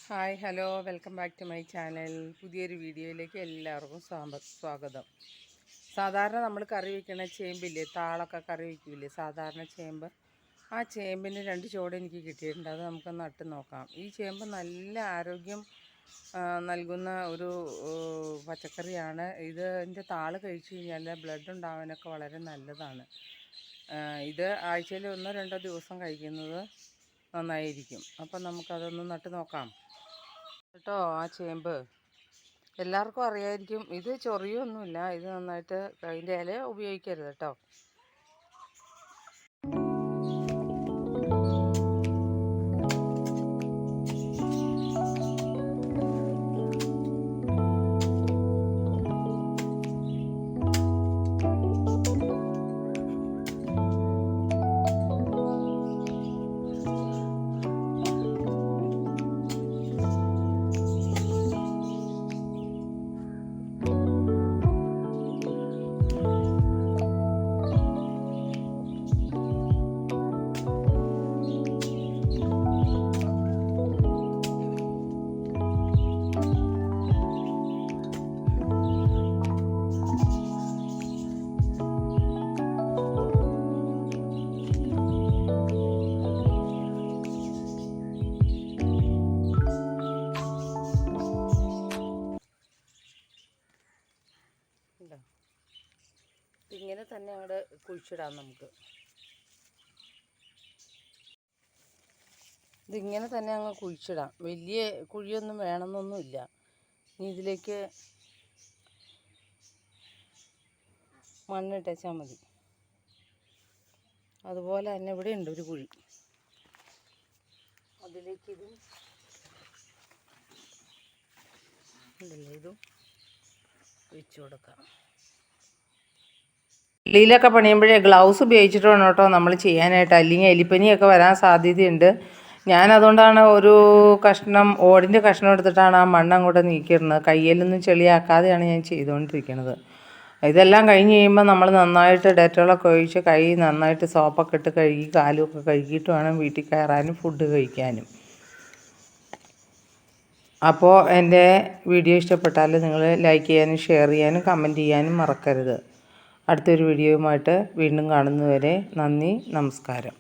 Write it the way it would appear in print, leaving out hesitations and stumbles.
Hi hello welcome back to my channel. പുതിയൊരു വീഡിയോയിലേക്ക് എല്ലാവർക്കും സ്വാഗതം. സാധാരണ നമ്മൾ കറി വയ്ക്കണ ചേമ്പില്ലേ, താളൊക്കെ കറി വയ്ക്കില്ലേ, സാധാരണ ചേമ്പ്. ആ ചേമ്പിന് 2 ചോട് എനിക്ക് കിട്ടിയിട്ടുണ്ട്. അത് നമുക്ക് നട്ട് നോക്കാം. ഈ ചേമ്പ് നല്ല ആരോഗ്യം നൽകുന്ന ഒരു പച്ചക്കറിയാണ്. ഇതിൻ്റെ താള് കഴിച്ചു കഴിഞ്ഞാൽ ബ്ലഡ് ഉണ്ടാവാനൊക്കെ വളരെ നല്ലതാണ്. ഇത് ആഴ്ചയിൽ 1-2 ദിവസം കഴിക്കുന്നത് നന്നായിരിക്കും. അപ്പം നമുക്കതൊന്ന് നട്ട് നോക്കാം കേട്ടോ. ആ ചേമ്പ് എല്ലാവർക്കും അറിയായിരിക്കും. ഇത് ചൊറിയൊന്നുമില്ല. ഇത് നന്നായിട്ട് അതിൻ്റെ ഇല ഉപയോഗിക്കരുത് കേട്ടോ. ഇങ്ങനെ തന്നെ അങ്ങോട്ട് കുഴിച്ചിടാം നമുക്ക്. ഇതിങ്ങനെ തന്നെ അങ്ങ് കുഴിച്ചിടാം. വലിയ കുഴിയൊന്നും വേണമെന്നൊന്നുമില്ല. ഇനി ഇതിലേക്ക് മണ്ണിട്ടേച്ചാൽ മതി. അതുപോലെ തന്നെ ഇവിടെ ഉണ്ട് ഒരു കുഴി. അതിലേക്ക് ഇതും ഉണ്ടല്ലോ, ഇതും ഒഴിച്ചു കൊടുക്കാം. എലിയിലൊക്കെ പണിയുമ്പോഴേ ഗ്ലൗസ് ഉപയോഗിച്ചിട്ട് വേണം കേട്ടോ നമ്മൾ ചെയ്യാനായിട്ട്. അല്ലെങ്കിൽ എലിപ്പനിയൊക്കെ വരാൻ സാധ്യതയുണ്ട്. ഞാനതുകൊണ്ടാണ് ഒരു ഓടിൻ്റെ കഷ്ണം എടുത്തിട്ടാണ് ആ മണ്ണ് അങ്ങോട്ട് നീക്കിയിടുന്നത്. കയ്യിലൊന്നും ചെളിയാക്കാതെയാണ് ഞാൻ ചെയ്തുകൊണ്ടിരിക്കുന്നത്. ഇതെല്ലാം കഴിഞ്ഞ് കഴിയുമ്പോൾ നമ്മൾ നന്നായിട്ട് ഡെറ്റോളൊക്കെ ഒഴിച്ച് കൈ നന്നായിട്ട് സോപ്പൊക്കെ ഇട്ട് കഴുകി കാലുമൊക്കെ കഴുകിയിട്ട് വേണം വീട്ടിൽ കയറാനും ഫുഡ് കഴിക്കാനും. അപ്പോൾ എൻ്റെ വീഡിയോ ഇഷ്ടപ്പെട്ടാൽ നിങ്ങൾ ലൈക്ക് ചെയ്യാനും ഷെയർ ചെയ്യാനും കമൻറ്റ് ചെയ്യാനും മറക്കരുത്. അടുത്തൊരു വീഡിയോയുമായിട്ട് വീണ്ടും കാണുന്നതുവരെ നന്ദി, നമസ്കാരം.